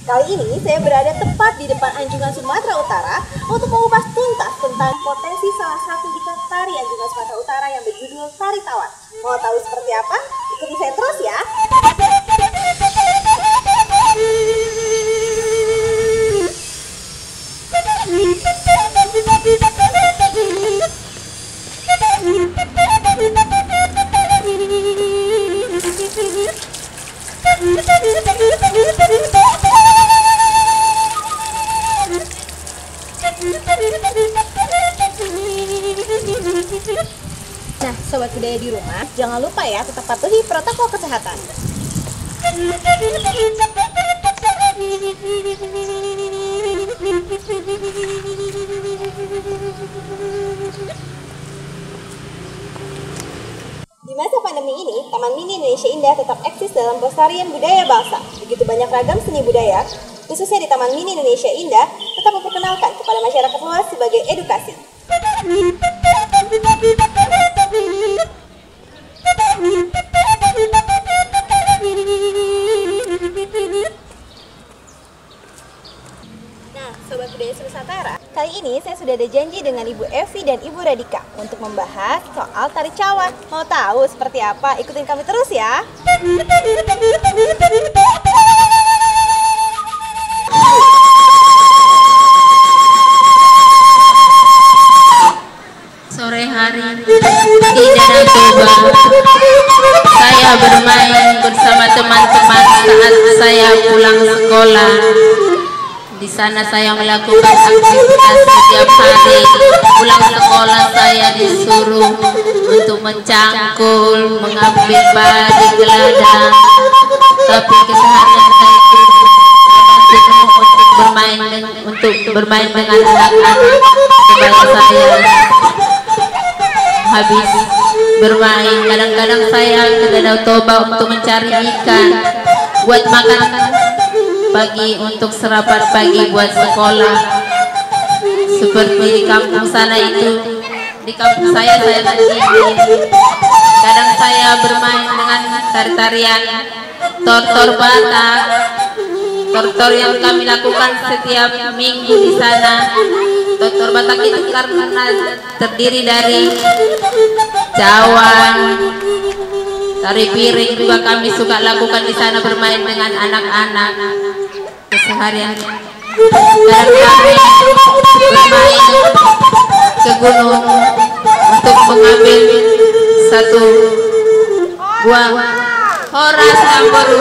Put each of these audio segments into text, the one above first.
Kali ini saya berada tepat di depan Anjungan Sumatera Utara untuk mengupas tuntas tentang potensi salah satu diklat tari Anjungan Sumatera Utara yang berjudul Tari Tawar. Mau tahu seperti apa? Ikuti saya terus ya. Nah, sobat budaya di rumah, jangan lupa ya tetap patuhi protokol kesehatan. Di masa pandemi ini, Taman Mini Indonesia Indah tetap eksis dalam pelestarian budaya bangsa. Begitu banyak ragam seni budaya, khususnya di Taman Mini Indonesia Indah, tetap memperkenalkan kepada masyarakat luas sebagai edukasi. Nah, Sobat Budaya Nusantara, kali ini saya sudah ada janji dengan Ibu Evi dan Ibu Radika untuk membahas soal tari cawan. Mau tahu seperti apa? Ikutin kami terus ya. Sore hari di Danau Toba, saya bermain bersama teman-teman saat saya pulang sekolah. Di sana saya melakukan aktivitas setiap hari. Pulang sekolah saya disuruh untuk mencangkul, mengambil padi ke ladang. Tapi keseharian saya untuk bermain dengan anak-anak kebaya saya. Habis bermain, kadang-kadang saya ke Danau Toba untuk mencari ikan buat makan pagi, untuk sarapan pagi buat sekolah. Seperti di kampung sana itu, di kampung saya lagi. Kadang saya bermain dengan tari-tarian tortor Batak. Tortor yang kami lakukan setiap minggu di sana. Tortor Batak itu karena terdiri dari cawan, tari piring juga kami suka lakukan di sana, bermain dengan anak-anak keseharian. Kadang kami bermain ke gunung untuk mengambil satu buah horas namboru,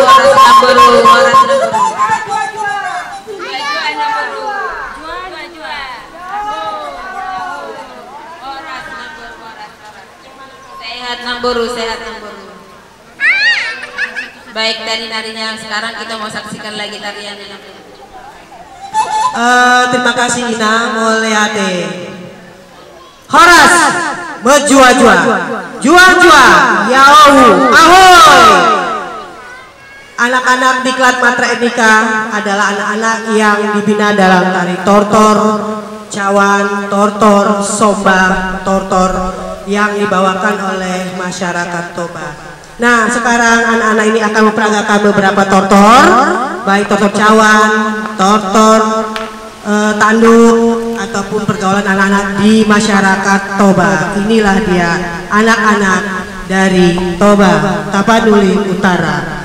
sehat Namboru. Baik, narinya sekarang kita mau saksikan lagi tariannya. Terima kasih Ina Mulyade. Horas berjua-jua, jua-jua, yau, ahoy. Anak-anak diklat Matra Etnika adalah anak-anak yang dibina dalam tari tortor, cawan, tortor, sombang, tortor yang dibawakan oleh masyarakat Toba. Nah, sekarang anak-anak ini akan memperagakan beberapa tortor, baik tortor cawan, tortor tanduk, ataupun pergaulan anak-anak di masyarakat Toba. Inilah dia anak-anak dari Toba, Tapanuli Utara.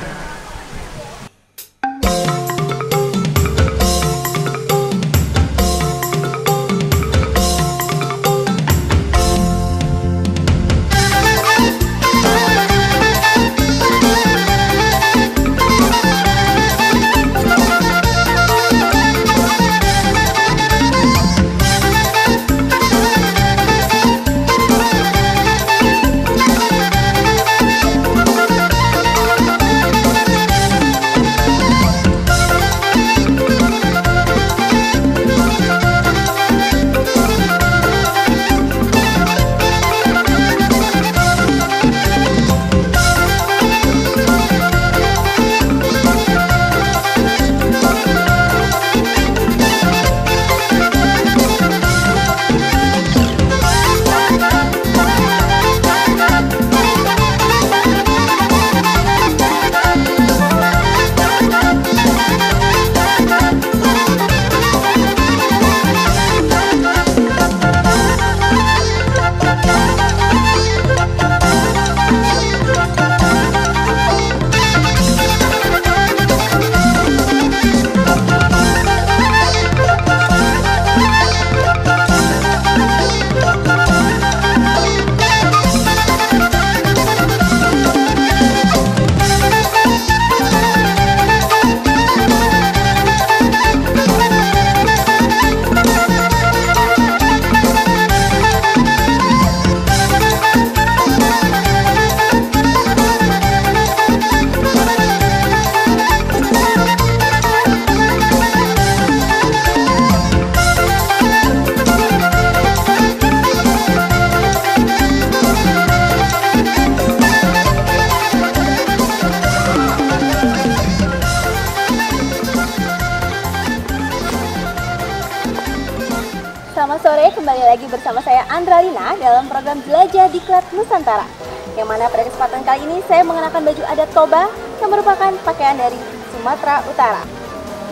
lagi bersama saya Andralina dalam program Jelajah Diklat Nusantara. Yang mana pada kesempatan kali ini saya mengenakan baju adat Toba yang merupakan pakaian dari Sumatera Utara.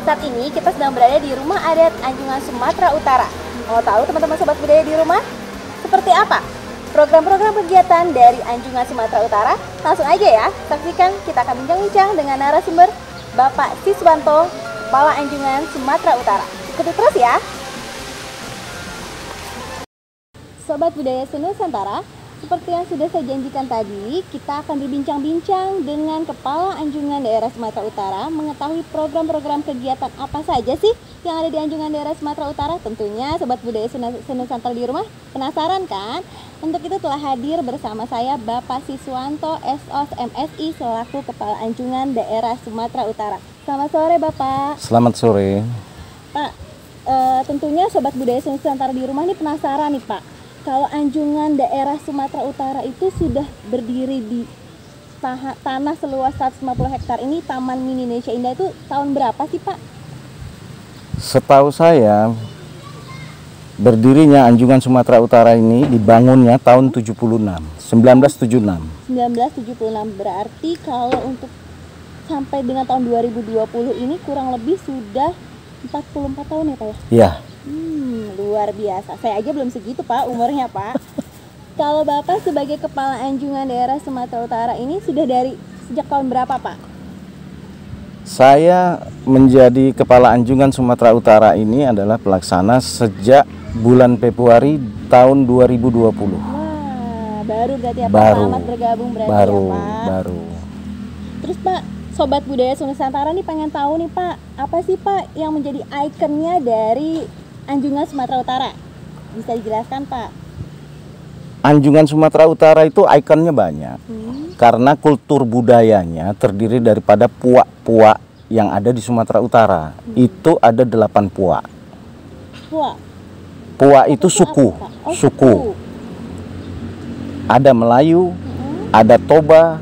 Saat ini kita sedang berada di rumah adat Anjungan Sumatera Utara. Mau tahu teman-teman sobat budaya di rumah? Seperti apa program-program kegiatan dari Anjungan Sumatera Utara? Langsung aja ya, saksikan kita akan bincang-bincang dengan narasumber Bapak Siswanto, Kepala Anjungan Sumatera Utara. Ikuti terus ya. Sobat Budaya Senusantara, seperti yang sudah saya janjikan tadi, kita akan berbincang-bincang dengan Kepala Anjungan Daerah Sumatera Utara mengetahui program-program kegiatan apa saja sih yang ada di Anjungan Daerah Sumatera Utara. Tentunya Sobat Budaya Senusantara di rumah penasaran kan? Untuk itu telah hadir bersama saya Bapak Siswanto, SOS MSI selaku Kepala Anjungan Daerah Sumatera Utara. Selamat sore Bapak. Selamat sore. Pak, tentunya Sobat Budaya Senusantara di rumah ini penasaran nih Pak. Kalau Anjungan Daerah Sumatera Utara itu sudah berdiri di tanah seluas 150 hektar ini, Taman Mini Indonesia Indah, itu tahun berapa sih Pak? Setahu saya, berdirinya Anjungan Sumatera Utara ini dibangunnya tahun 1976. 1976, berarti kalau untuk sampai dengan tahun 2020 ini kurang lebih sudah 44 tahun ya Pak ya? Iya. Luar biasa. Saya aja belum segitu Pak umurnya Pak. Kalau Bapak sebagai Kepala Anjungan Daerah Sumatera Utara ini sudah dari sejak tahun berapa Pak? Saya menjadi Kepala Anjungan Sumatera Utara ini adalah pelaksana sejak bulan Februari tahun 2020. Wah, baru berarti ya Pak, Baru. selamat bergabung berarti Baru, ya Pak. baru. Terus Pak, Sobat Budaya Nusantara nih pengen tahu nih Pak, apa sih Pak yang menjadi ikonnya dari Anjungan Sumatera Utara? Bisa dijelaskan Pak? Anjungan Sumatera Utara itu ikonnya banyak. Karena kultur budayanya terdiri daripada puak-puak yang ada di Sumatera Utara. Itu ada 8 puak. Puak? Puak itu Apa suku, Pak? Oh, suku. Ada Melayu, ada Toba,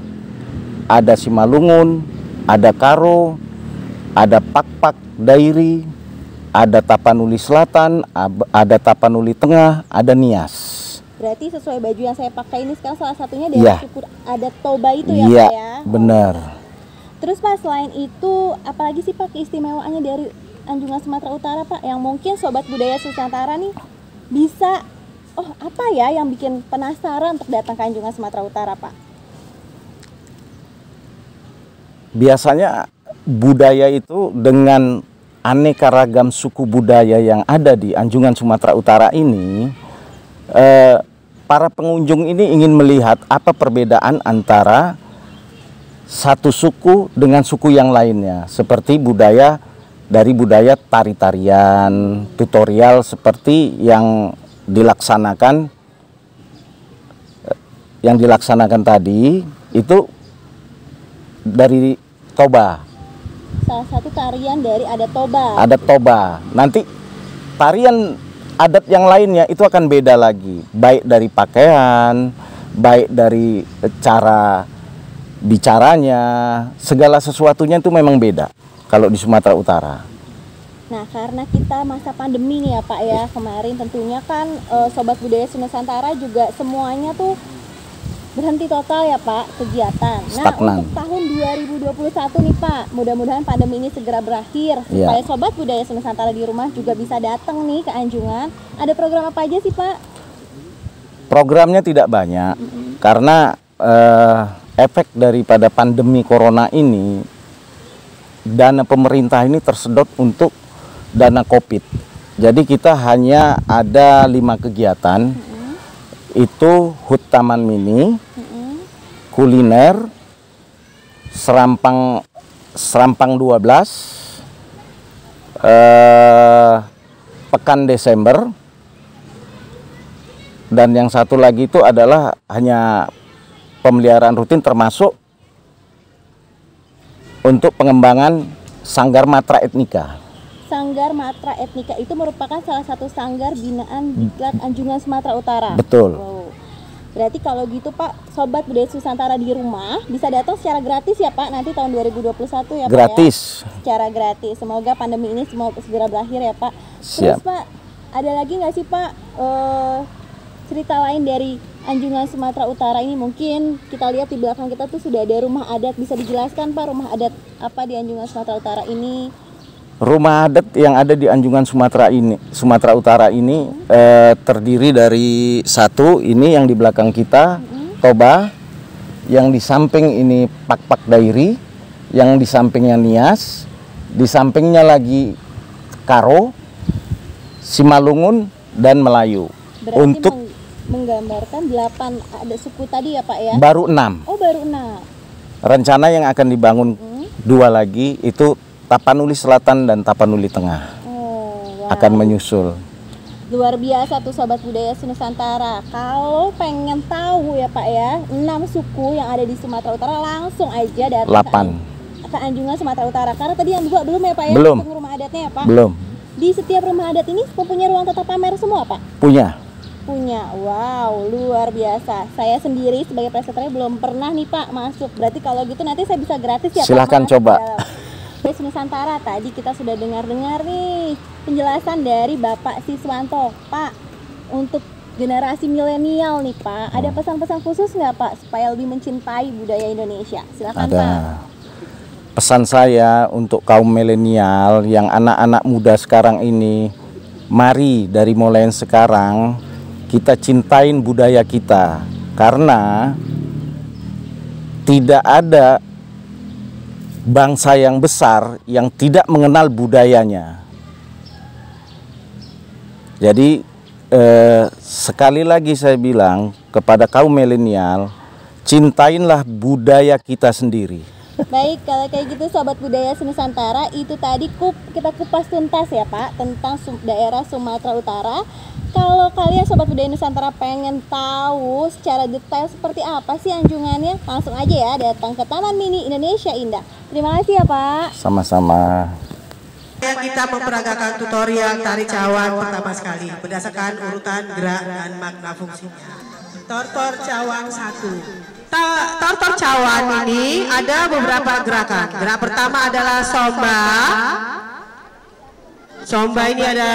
ada Simalungun, ada Karo, ada Pakpak Dairi, ada Tapanuli Selatan, ada Tapanuli Tengah, ada Nias. Berarti sesuai baju yang saya pakai ini sekarang salah satunya dari Iya. suku adat Toba itu ya Iya, Pak ya? benar. Terus Pak, selain itu apalagi sih Pak keistimewaannya dari Anjungan Sumatera Utara Pak yang mungkin Sobat Budaya Nusantara nih bisa, oh apa ya yang bikin penasaran untuk datang ke Anjungan Sumatera Utara Pak? Biasanya budaya itu dengan aneka ragam suku budaya yang ada di Anjungan Sumatera Utara ini, para pengunjung ini ingin melihat apa perbedaan antara satu suku dengan suku yang lainnya, seperti budaya tari-tarian, tutorial seperti yang dilaksanakan tadi itu dari Toba. Salah satu tarian dari adat Toba. Adat Toba. Nanti tarian adat yang lainnya itu akan beda lagi, baik dari pakaian, baik dari cara bicaranya, segala sesuatunya itu memang beda kalau di Sumatera Utara. Nah, karena kita masa pandemi nih ya Pak ya, kemarin tentunya kan Sobat Budaya Nusantara juga semuanya tuh berhenti total ya Pak kegiatan. Stagnan. Nah, untuk tahun 2021 nih Pak, mudah-mudahan pandemi ini segera berakhir Iya. supaya Sobat Budaya Nusantara di rumah juga bisa datang nih ke Anjungan. Ada program apa aja sih Pak? Programnya tidak banyak karena efek daripada pandemi corona ini, dana pemerintah ini tersedot untuk dana COVID. Jadi kita hanya ada 5 kegiatan, itu HUT Taman Mini, kuliner, Serampang 12, Pekan Desember, dan yang satu lagi itu adalah hanya pemeliharaan rutin termasuk untuk pengembangan Sanggar Matra Etnika. Sanggar Matra Etnika itu merupakan salah satu sanggar binaan Diklat Anjungan Sumatera Utara. Betul. Wow. Berarti kalau gitu Pak, Sobat Budaya Nusantara di rumah bisa datang secara gratis ya Pak nanti tahun 2021 ya Pak Gratis. ya? Secara gratis. Semoga pandemi ini segera berakhir ya Pak. Siap. Terus Pak, ada lagi nggak sih Pak cerita lain dari Anjungan Sumatera Utara ini? Mungkin kita lihat di belakang kita tuh sudah ada rumah adat. Bisa dijelaskan Pak, rumah adat apa di Anjungan Sumatera Utara ini? Rumah adat yang ada di Anjungan Sumatera Utara ini terdiri dari satu, ini yang di belakang kita, Toba, yang di samping ini Pak Dairi, yang di sampingnya Nias, di sampingnya lagi Karo, Simalungun, dan Melayu. Berarti Untuk menggambarkan 8 ada suku tadi ya Pak ya? baru 6. Oh baru 6. Rencana yang akan dibangun 2 lagi itu Tapanuli Selatan dan Tapanuli Tengah akan menyusul. Luar biasa tuh Sobat Budaya Nusantara. Kalau pengen tahu ya Pak ya, 6 suku yang ada di Sumatera Utara, langsung aja datang ke Anjungan Sumatera Utara. Karena tadi yang 2 belum ya Pak ya? Belum. Untuk rumah adatnya ya Pak? Belum. Di setiap rumah adat ini mempunyai ruang tata pamer semua Pak? Punya. Wow, luar biasa. Saya sendiri sebagai presetornya belum pernah nih Pak masuk. Berarti kalau gitu nanti saya bisa gratis ya Pak? Silahkan coba. Budaya Nusantara, tadi kita sudah dengar-dengar nih penjelasan dari Bapak Siswanto. Pak, untuk generasi milenial nih Pak, ada pesan-pesan khusus nggak Pak supaya lebih mencintai budaya Indonesia? Silahkan Pak. Pesan saya untuk kaum milenial yang anak-anak muda sekarang ini, mari dari mulai sekarang kita cintain budaya kita, karena tidak ada bangsa yang besar yang tidak mengenal budayanya. Jadi sekali lagi saya bilang kepada kaum milenial, cintainlah budaya kita sendiri. Baik, kalau kayak gitu Sobat Budaya Nusantara, itu tadi kita kupas tuntas ya Pak tentang daerah Sumatera Utara. Kalau kalian Sobat Budaya Nusantara pengen tahu secara detail seperti apa sih anjungannya, langsung aja ya datang ke Taman Mini Indonesia Indah. Terima kasih ya Pak. Sama-sama. Kita memperagakan tutorial tari cawan pertama sekali berdasarkan urutan gerak dan makna fungsinya. Tortor cawan 1. Tortor cawan ini ada beberapa gerakan. Gerak pertama adalah somba. Somba ini ada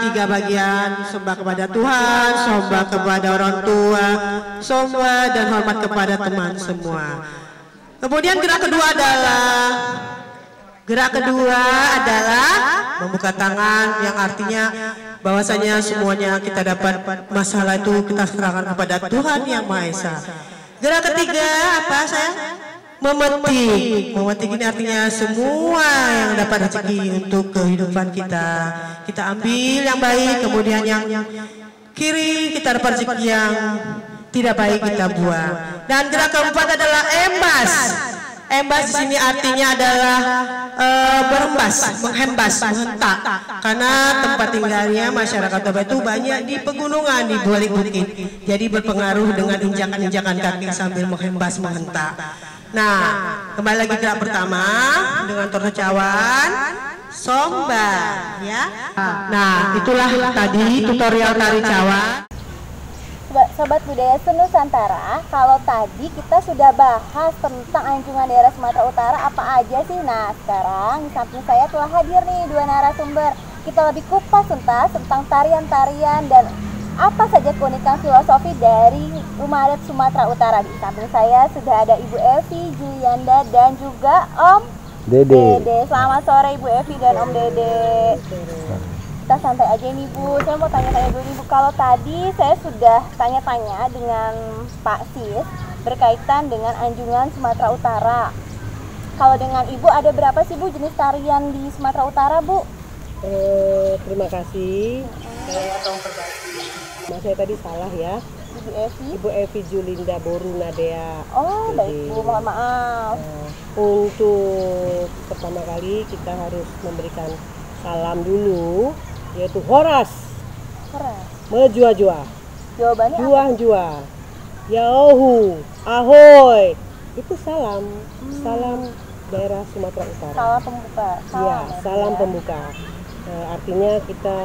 3 bagian: somba kepada Tuhan, somba kepada orang tua, somba dan hormat kepada teman semua. Kemudian gerak kedua adalah membuka tangan, yang artinya bahwasanya semuanya kita dapat masalah itu kita serahkan kepada Tuhan Yang Maha Esa. Gerak ketiga apa sayang? Memetik. Memetik ini artinya semua yang dapat rezeki untuk kehidupan kita, kita ambil yang baik, kemudian yang kiri kita dapat rezeki yang tidak baik kita buang. Dan gerak keempat adalah embas. Embas di sini artinya adalah berembas, menghembas, menghentak. Karena tempat tinggalnya masyarakat Toba itu banyak di pegunungan, di balik bukit. Jadi berpengaruh dengan injakan-injakan kaki sambil menghembas, menghentak. Nah, kembali lagi gerak pertama dengan tortor cawan, somba, ya. Nah, itulah tadi tutorial tari cawan. Sobat Budaya Nusantara, kalau tadi kita sudah bahas tentang anjungan daerah Sumatera Utara apa aja sih. Nah, sekarang di samping saya telah hadir nih 2 narasumber. Kita lebih kupas tuntas tentang tarian-tarian dan apa saja keunikan filosofi dari rumah adat Sumatera Utara. Di samping saya sudah ada Ibu Evi Julianda dan juga Om Dede. Selamat sore Ibu Evi dan Om Dede. Kita santai aja nih Bu, saya mau tanya-tanya dulu nih Bu. Kalau tadi saya sudah tanya-tanya dengan Pak Sis berkaitan dengan anjungan Sumatera Utara. Kalau dengan Ibu ada berapa sih Bu jenis tarian di Sumatera Utara Bu? Terima kasih. Saya tadi salah ya. Ibu Evi Julinda Boru Nadea. Oh baik Bu, mohon maaf. Untuk pertama kali kita harus memberikan salam dulu, yaitu Horas. Mejua-jua. Jawabannya Juah-juah. Yaohu. Ahoy. Itu salam. Salam daerah Sumatera Utara. salam pembuka. Iya, salam pembuka. Artinya kita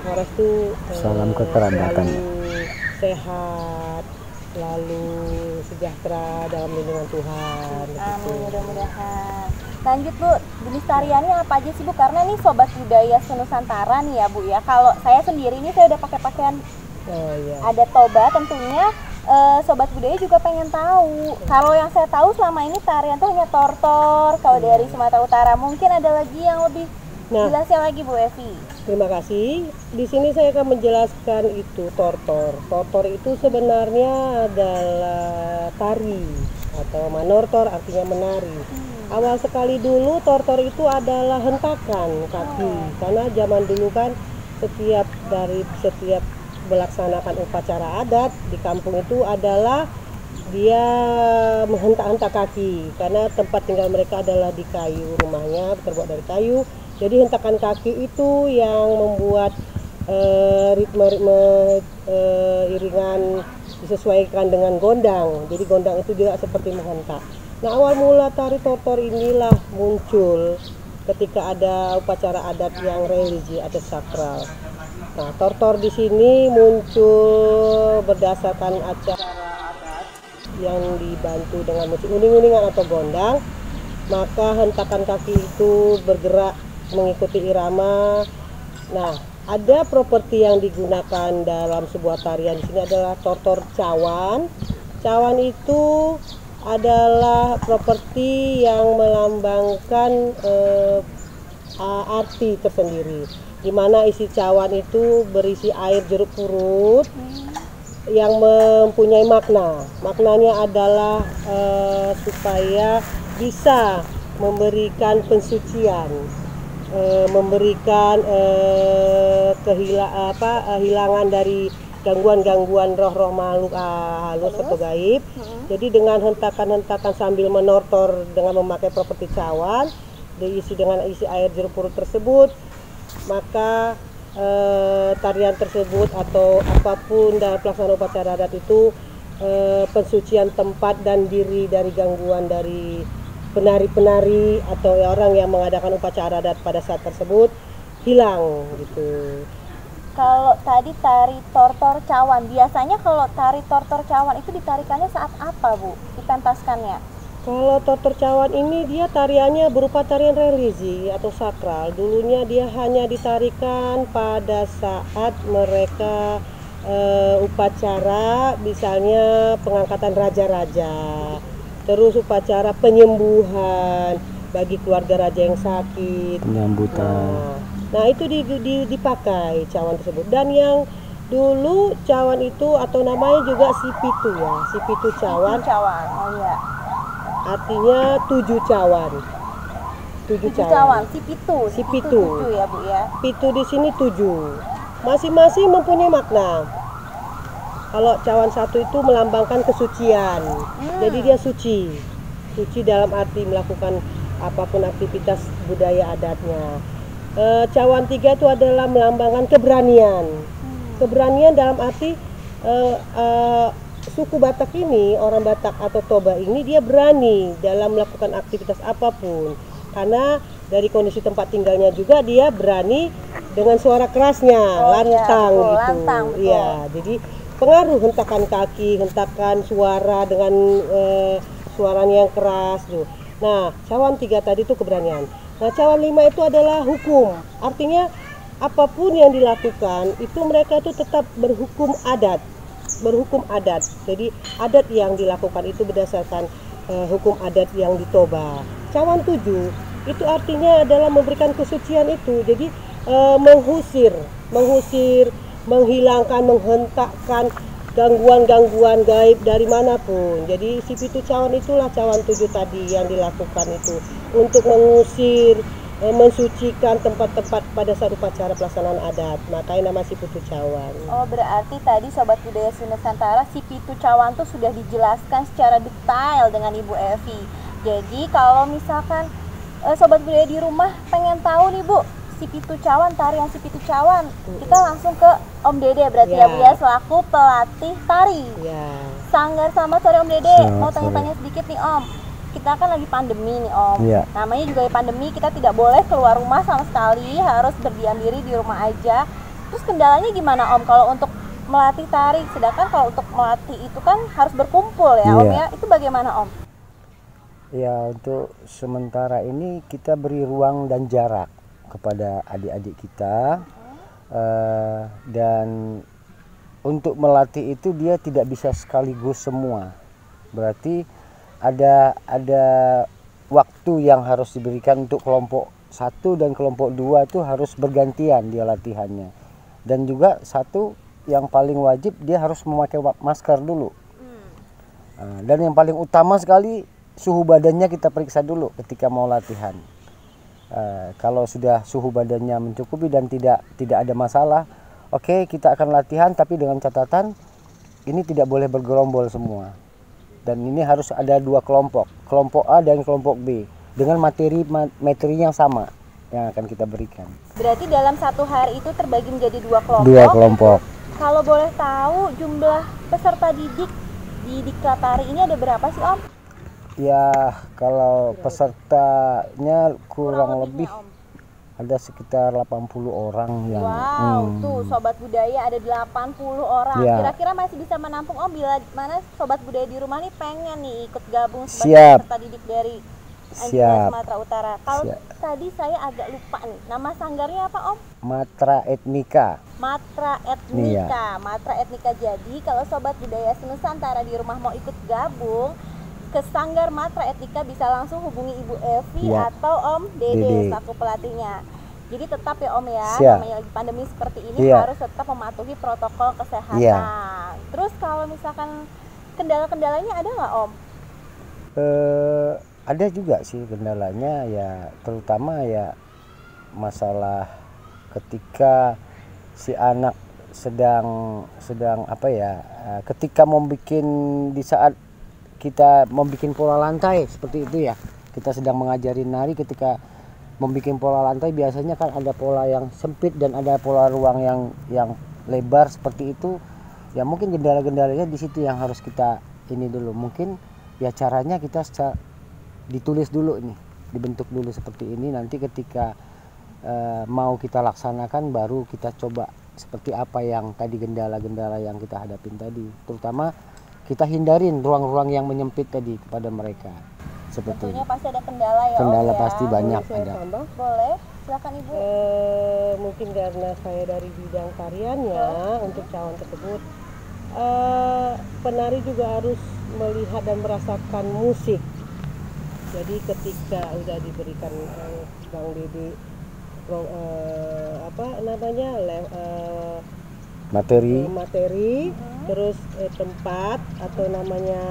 Horas itu Salam kekerabatan. Sehat, lalu sejahtera dalam lindungan Tuhan. Amin, mudah-mudahan. Lanjut Bu, jenis tariannya apa aja sih Bu? Karena nih Sobat Budaya Senusantara nih ya Bu ya. Kalau saya sendiri nih saya udah pakai pakaian ada toba tentunya. Sobat Budaya juga pengen tahu. Kalau yang saya tahu selama ini tarian tuh hanya tortor. Kalau dari Sumatera Utara mungkin ada lagi yang lebih jelasnya lagi Bu Evi. Terima kasih. Di sini saya akan menjelaskan itu tortor. Tortor itu sebenarnya adalah tari atau manortor, artinya menari. Awal sekali dulu tortor itu adalah hentakan kaki, karena zaman dulu kan setiap melaksanakan upacara adat di kampung itu adalah dia menghentak-hentak kaki, karena tempat tinggal mereka adalah di kayu, rumahnya terbuat dari kayu. Jadi hentakan kaki itu yang membuat ritme iringan disesuaikan dengan gondang. Jadi gondang itu juga seperti menghentak. Nah, awal mula tari tortor inilah muncul ketika ada upacara adat yang religi atau sakral. Nah, tortor di sini muncul berdasarkan acara adat yang dibantu dengan musik uning-uningan atau gondang. Maka hentakan kaki itu bergerak mengikuti irama. Nah, ada properti yang digunakan dalam sebuah tarian di sini adalah tortor cawan. Cawan itu adalah properti yang melambangkan arti tersendiri, di mana isi cawan itu berisi air jeruk purut yang mempunyai makna. Maknanya adalah supaya bisa memberikan pensucian, memberikan kehilangan dari gangguan-gangguan roh-roh makhluk halus atau gaib. Jadi dengan hentakan-hentakan sambil menortor dengan memakai properti cawan diisi dengan isi air jeruk purut tersebut, maka tarian tersebut atau apapun dalam pelaksanaan upacara adat itu pensucian tempat dan diri dari gangguan dari penari-penari atau orang yang mengadakan upacara adat pada saat tersebut hilang gitu. Kalau tadi tari tortor cawan, biasanya kalau tari tortor cawan itu ditarikannya saat apa Bu? Dipentaskannya? Kalau tortor cawan ini dia tariannya berupa tarian religi atau sakral. Dulunya dia hanya ditarikan pada saat mereka upacara, misalnya pengangkatan raja-raja, terus upacara penyembuhan bagi keluarga raja yang sakit, penyambutan. Nah itu dipakai cawan tersebut. Dan yang dulu cawan itu atau namanya juga sipitu ya, sipitu cawan. Cawan, oh iya. Artinya 7 cawan. 7 cawan. Sipitu. 7 ya Bu ya. Pitu di sini 7. Masing-masing mempunyai makna. Kalau cawan satu itu melambangkan kesucian. Jadi dia suci. Suci dalam arti melakukan apapun aktivitas budaya adatnya. Cawan 3 itu adalah melambangkan keberanian. Keberanian dalam arti suku Batak ini, orang Batak atau Toba ini dia berani dalam melakukan aktivitas apapun. Karena dari kondisi tempat tinggalnya juga dia berani dengan suara kerasnya, lantang gitu. Lantang, iya, jadi pengaruh hentakan kaki, hentakan suara dengan suaranya yang keras tuh. Nah, cawan 3 tadi itu keberanian. Nah, cawan 5 itu adalah hukum. Artinya apapun yang dilakukan itu mereka itu tetap berhukum adat. Berhukum adat. Jadi adat yang dilakukan itu berdasarkan hukum adat yang di Toba. Cawan 7 itu artinya adalah memberikan kesucian itu. Jadi mengusir, menghilangkan, menghentakkan gangguan-gangguan gaib dari manapun. Jadi si pitu cawan itulah cawan 7 tadi yang dilakukan itu untuk mengusir, mensucikan tempat-tempat pada saat upacara pelaksanaan adat. Makanya nama si pitu cawan. Oh, berarti tadi Sobat Budaya Senusantara si pitu cawan tuh sudah dijelaskan secara detail dengan Ibu Evi. Jadi kalau misalkan Sobat Budaya di rumah pengen tahu nih Bu, si pitu cawan, tarian si pitu cawan, kita langsung ke Om Dede berarti ya Bu ya, selaku pelatih tari. Sanggar Selamat sore Om Dede. Mau tanya-tanya sedikit nih Om. Kita kan lagi pandemi nih Om. Namanya juga pandemi, kita tidak boleh keluar rumah sama sekali, harus berdiam diri di rumah aja. Terus kendalanya gimana Om kalau untuk melatih tari? Sedangkan kalau untuk melatih itu kan harus berkumpul ya Om ya. Itu bagaimana Om? Ya, untuk sementara ini kita beri ruang dan jarak kepada adik-adik kita, dan untuk melatih itu dia tidak bisa sekaligus semua. Berarti ada waktu yang harus diberikan untuk kelompok 1 dan kelompok 2 itu harus bergantian dia latihannya. Dan juga satu yang paling wajib dia harus memakai masker dulu. Dan yang paling utama sekali suhu badannya kita periksa dulu ketika mau latihan. Kalau sudah suhu badannya mencukupi dan tidak ada masalah, oke, kita akan latihan, tapi dengan catatan ini tidak boleh bergerombol semua. Dan ini harus ada 2 kelompok, kelompok A dan kelompok B, dengan materi yang sama yang akan kita berikan. Berarti dalam satu hari itu terbagi menjadi 2 kelompok. 2 kelompok. Kalau boleh tahu jumlah peserta didik di Diklat Tari ini ada berapa sih Om? Ya, kalau pesertanya kurang lebih ada sekitar 80 orang yang. Wow, tuh Sobat Budaya ada 80 orang. Ya. Kira-kira masih bisa menampung Om bila mana Sobat Budaya di rumah nih pengen nih ikut gabung sebagai Siap. peserta didik dari Anjungan Siap. Sumatera Utara. Kalau Siap. tadi saya agak lupa nih, nama sanggarnya apa Om? Matra Etnika. Matra Etnika. Matra Etnika. Jadi kalau Sobat Budaya Senusantara di rumah mau ikut gabung ke Sanggar Matra Etnika bisa langsung hubungi Ibu Evi Ya. atau Om Dede Dede. selaku pelatihnya. Jadi tetap ya Om ya, Siap. namanya lagi pandemi seperti ini Iya. harus tetap mematuhi protokol kesehatan. Iya. Terus kalau misalkan kendala-kendalanya ada nggak Om? Ada juga sih kendalanya, ya terutama ya masalah ketika si anak sedang apa ya, ketika membuat, di saat kita membuat pola lantai seperti itu ya, kita sedang mengajari nari, ketika membuat pola lantai biasanya kan ada pola yang sempit dan ada pola ruang yang lebar seperti itu ya. Mungkin kendala-kendalanya di situ yang harus kita ini dulu, mungkin ya caranya kita ditulis dulu nih, dibentuk dulu seperti ini, nanti ketika mau kita laksanakan baru kita coba seperti apa yang tadi kendala-kendala yang kita hadapin tadi, terutama kita hindarin ruang-ruang yang menyempit tadi kepada mereka. Seperti Tentunya pasti ada kendala ya kendala Om ya. pasti banyak Saya ada. tambah. Boleh, silakan Ibu. Mungkin karena saya dari bidang tariannya untuk cawan tersebut, penari juga harus melihat dan merasakan musik. Jadi ketika udah diberikan Bang Dede materi, terus tempat atau namanya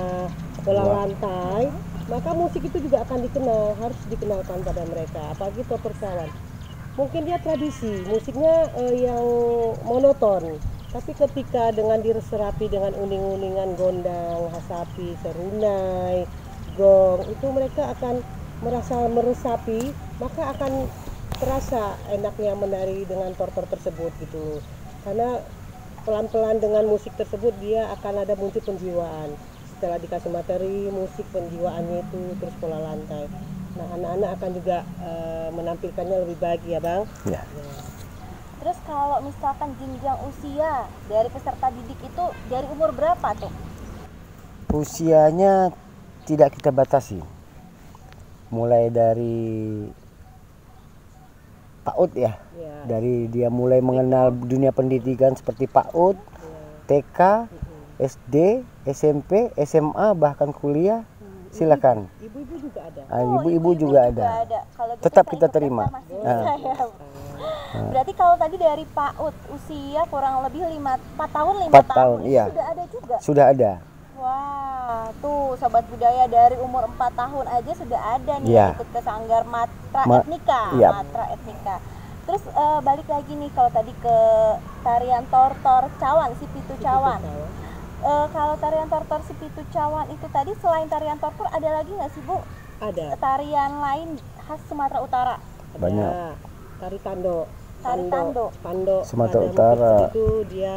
pola lantai, maka musik itu juga akan harus dikenalkan pada mereka, apalagi tortor cawan. Mungkin dia tradisi musiknya yang monoton, tapi ketika dengan diserapi dengan uning-uningan gondang, hasapi, serunai, gong, itu mereka akan merasa meresapi, maka akan terasa enaknya menari dengan tortor tersebut gitu. Karena pelan-pelan dengan musik tersebut dia akan ada muncul penjiwaan. Setelah dikasih materi musik, penjiwaannya itu terus pola lantai. Nah, anak-anak akan juga menampilkannya lebih baik ya Bang. Ya. Terus kalau misalkan jenjang usia dari peserta didik itu dari umur berapa tuh? Usianya tidak kita batasi, mulai dari PAUD ya, dari dia mulai mengenal dunia pendidikan seperti PAUD, TK, SD, SMP, SMA, bahkan kuliah, silakan. Ibu-ibu juga ada. Ibu-ibu juga ada. Kalau gitu Tetap saya kita ikut terima. masih bisa ya. Berarti kalau tadi dari PAUD usia kurang lebih 4 tahun, 5 tahun, iya. Sudah ada juga? Sudah ada. Wah, tuh Sobat Budaya dari umur 4 tahun aja sudah ada nih Iya. ikut ke Sanggar Matra Etnika. Iya. Matra Etnika. Terus balik lagi nih kalau tadi ke tarian tortor cawan, si pitu cawan. Kalau tarian tortor si pitu cawan itu tadi selain tarian tortor ada lagi nggak sih Bu? Ada. Tarian lain khas Sumatera Utara? Banyak. Tari tando. Tari tando. Tando. Sumatera Ada Utara. musik itu dia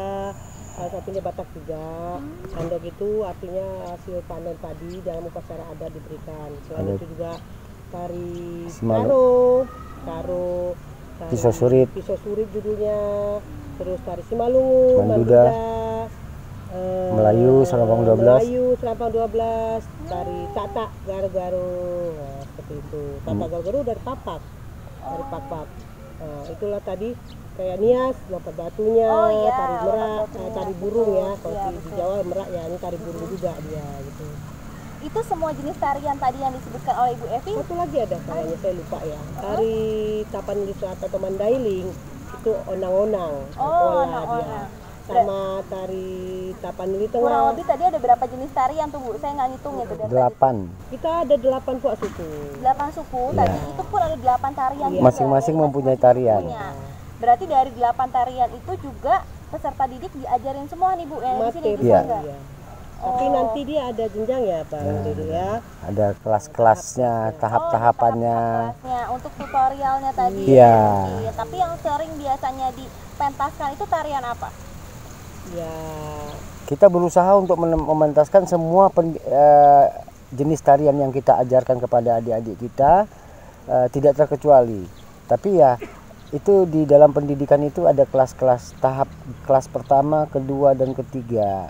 salah satunya Batak juga. Tando itu artinya hasil panen padi dalam upacara adat diberikan. Selain itu juga tari karo, tari Pisau surit judulnya, terus tari Simalungun, Manduda, Melayu, Sarawang 12. Melayu, selampang 12, tari tak garu-garu, nah, seperti itu. Tak garu-garu dari papak, dari papak. Nah, itulah tadi kayak nias, lompat batunya, Oh, iya, tari merak, lompat batunya. tari burung ya. Kalau Iya, di betul. Jawa merak ya, ini tari burung juga dia gitu. Itu semua jenis tarian tadi yang disebutkan oleh Ibu Evi. Satu lagi ada kayaknya saya lupa ya. Tari Tapanuli Selatan atau Mandailing itu onang-onang, Oh, olah onang-onang. dia. Sama tari Tapanuli Kurang Tengah. lebih tadi ada berapa jenis tarian tuh Bu? Saya nggak ngitung itu dari tadi. 8. Kita ada 8 puak suku. 8 suku tadi itu pun ada 8 tarian Iya. juga. Masing-masing Dari mempunyai masing-masing tarian. punya. Berarti dari 8 tarian itu juga peserta didik diajarin semua nih Bu yang di sini Materi. bisa Iya. nggak? Iya. Tapi nanti dia ada jenjang ya Pak Dede ya. Ada kelas-kelasnya, tahap-tahapannya. Kelasnya untuk tutorialnya tadi. Iya. Iya, tapi yang sering biasanya dipentaskan itu tarian apa? Ya, Kita berusaha untuk mementaskan semua jenis tarian yang kita ajarkan kepada adik-adik kita, tidak terkecuali. Tapi ya itu di dalam pendidikan itu ada kelas-kelas tahap, kelas pertama, kedua, dan ketiga.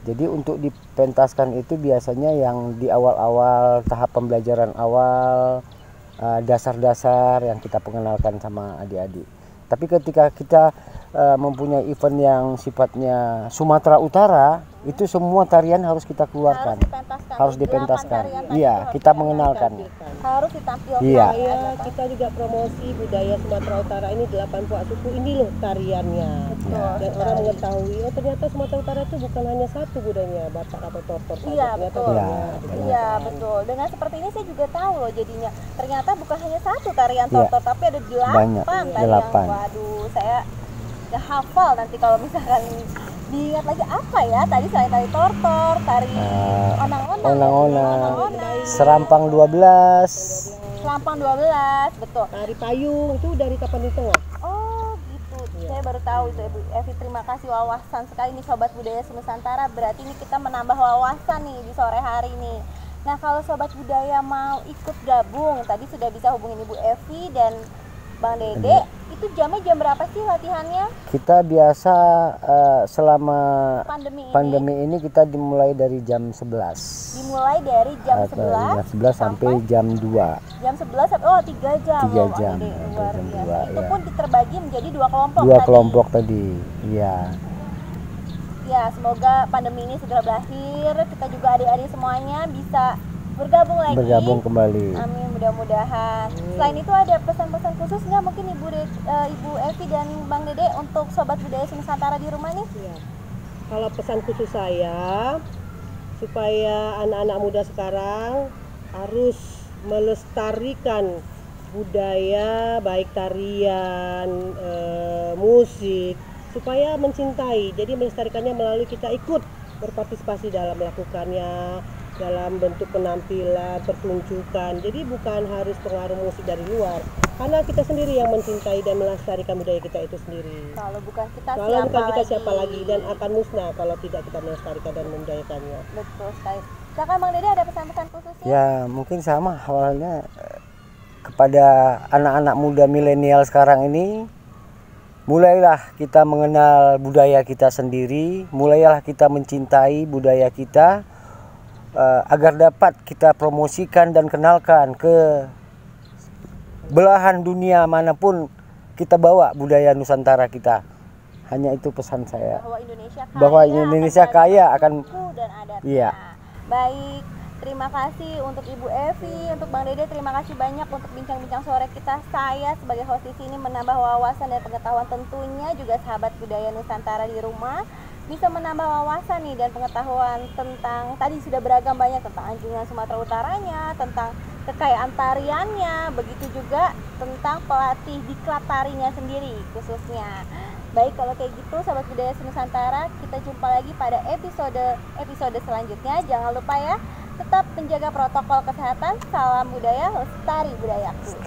Jadi untuk dipentaskan itu biasanya yang di awal-awal tahap pembelajaran awal, dasar-dasar yang kita pengenalkan sama adik-adik. Tapi ketika kita mempunyai event yang sifatnya Sumatera Utara, itu semua tarian harus kita keluarkan. Harus dipentaskan. Iya, kita mengenalkan. Harus ditampilkan. Iya. supaya kita juga promosi budaya Sumatera Utara ini 8 puak suku ini loh tariannya. Dan orang mengetahui, oh ternyata Sumatera Utara itu bukan hanya satu budayanya, Batak atau Tortor saja. Iya, Ternyata betul. banyak. Iya, betul. Dengan seperti ini saya juga tahu loh jadinya. Ternyata bukan hanya satu tarian Iya. tortor, tapi ada 8 Banyak. tarian. 8. Waduh, saya nggak hafal nanti kalau misalkan diingat lagi apa ya tadi selain tari tortor, tari onang-onang, Onang-onang, Serampang 12. Selampang 12, betul. Tari payung itu dari Tapanuli Tengah. Oh gitu, saya baru tahu itu Ibu Evi. Terima kasih wawasan sekali nih Sobat Budaya Nusantara. Berarti ini kita menambah wawasan nih di sore hari nih. Nah kalau Sobat Budaya mau ikut gabung, tadi sudah bisa hubungin Ibu Evi dan Bang Dede. Itu jamnya jam berapa sih latihannya? Kita biasa selama Pandemi ini kita dimulai dari jam 11. dimulai dari jam 11 Jam 11 sampai jam 2. jam 11 sampai 3 jam. 3 loh, Bang jam, Dede. sampai Luar jam biasa. 2, Itu ya. pun terbagi menjadi 2 kelompok. 2 tadi. kelompok tadi. Iya. Ya, semoga pandemi ini segera berakhir. Kita juga adik-adik semuanya bisa bergabung lagi. Bergabung kembali. Amin, mudah-mudahan. Selain itu ada pesan-pesan khusus nggak mungkin Ibu Evi dan Bang Dede untuk Sobat Budaya Nusantara di rumah nih? Iya. Kalau pesan khusus saya supaya anak-anak muda sekarang harus melestarikan budaya baik tarian, musik supaya mencintai. Jadi melestarikannya melalui kita ikut berpartisipasi dalam melakukannya, dalam bentuk penampilan, pertunjukan. Jadi bukan harus pengaruh musik dari luar, karena kita sendiri yang mencintai dan melestarikan budaya kita itu sendiri. Kalau bukan kita Kalau siapa bukan kita lagi? siapa lagi, dan akan musnah kalau tidak kita melestarikan dan membudayakannya. Betul sekali. Silakan Bang Dede ada pesan-pesan khususnya? Ya mungkin sama awalnya kepada anak-anak muda milenial sekarang ini, mulailah kita mengenal budaya kita sendiri, mulailah kita mencintai budaya kita, agar dapat kita promosikan dan kenalkan ke belahan dunia manapun kita bawa budaya Nusantara kita. Hanya itu pesan saya. Bahwa Indonesia kaya akan akan suku dan adatnya. Iya. Baik, terima kasih untuk Ibu Evi, untuk Bang Dede, terima kasih banyak untuk bincang-bincang sore kita. Saya sebagai host di sini menambah wawasan dan pengetahuan, tentunya juga sahabat budaya Nusantara di rumah bisa menambah wawasan nih dan pengetahuan tentang tadi sudah beragam banyak tentang Anjungan Sumatera Utaranya, tentang kekayaan tariannya, begitu juga tentang pelatih diklat tarinya sendiri khususnya. Baik, kalau kayak gitu sahabat budaya Nusantara, kita jumpa lagi pada episode selanjutnya. Jangan lupa ya, tetap menjaga protokol kesehatan. Salam budaya, lestari budayaku.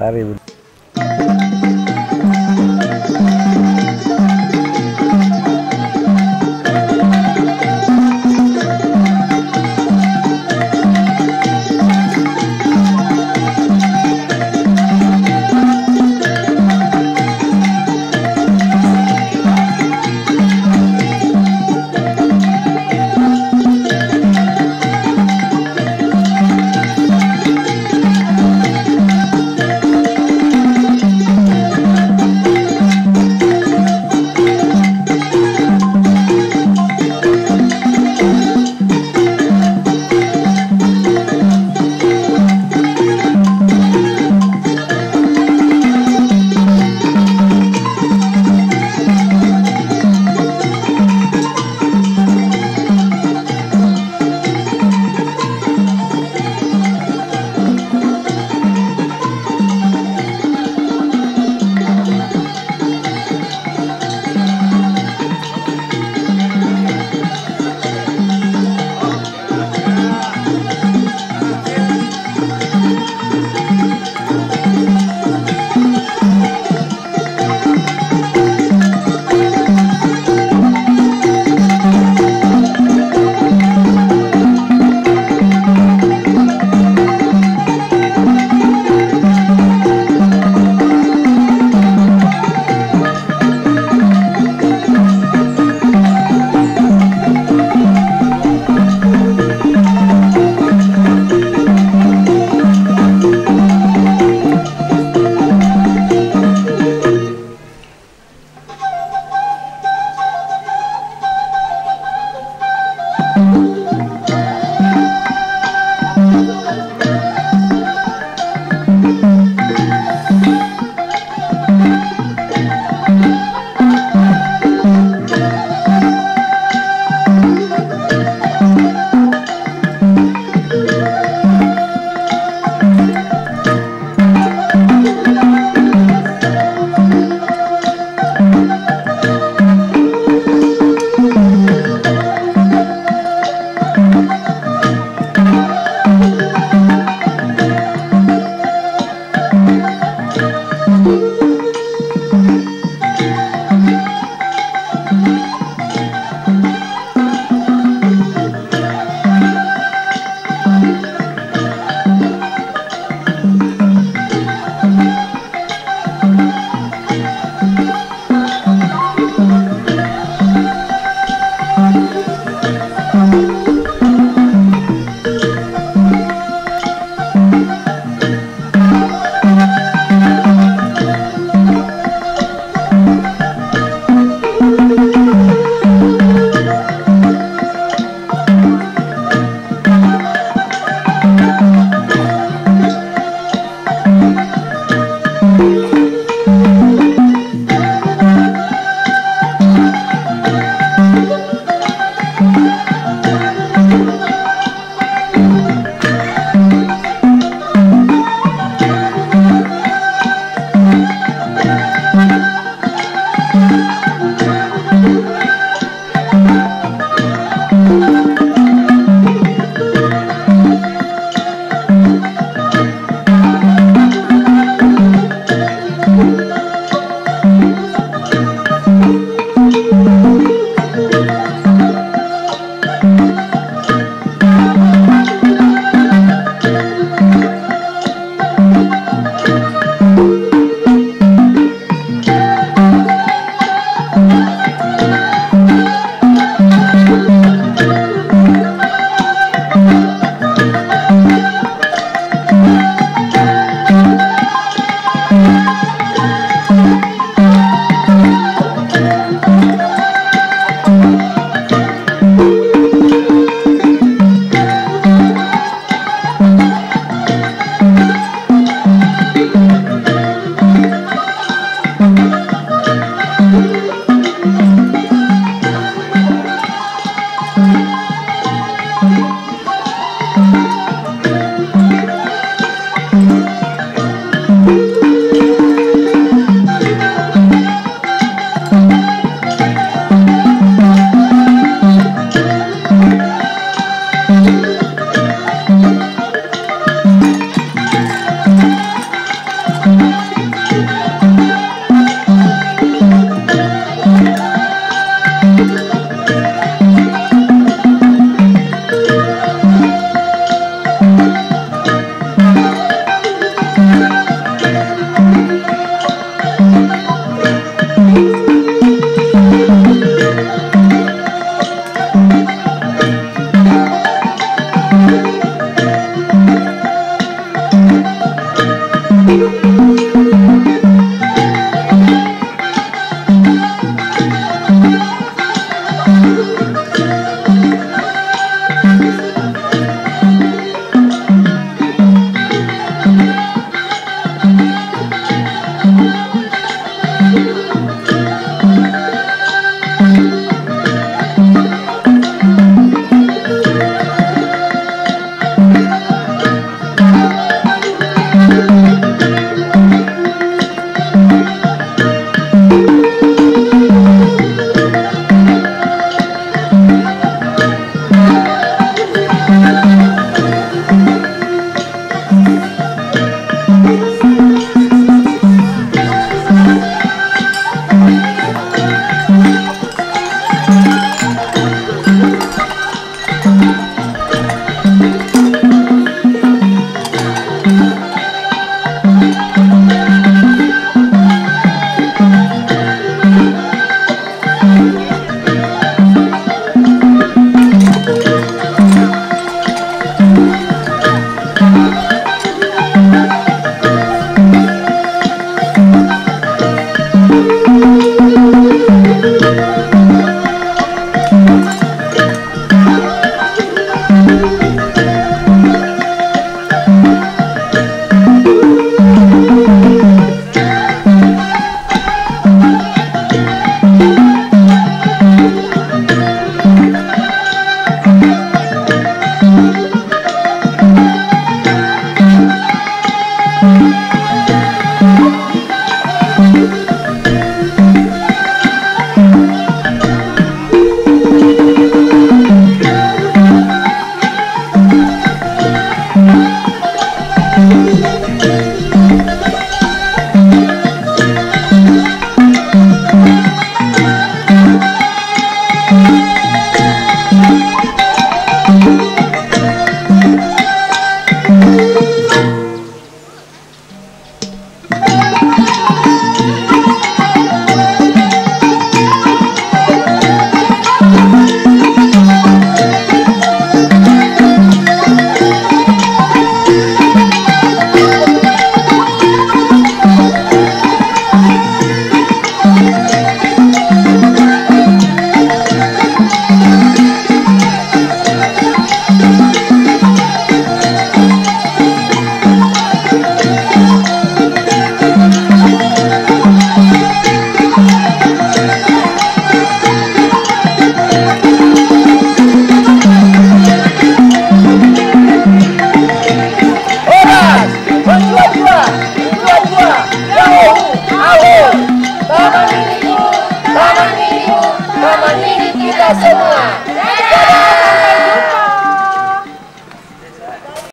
semua.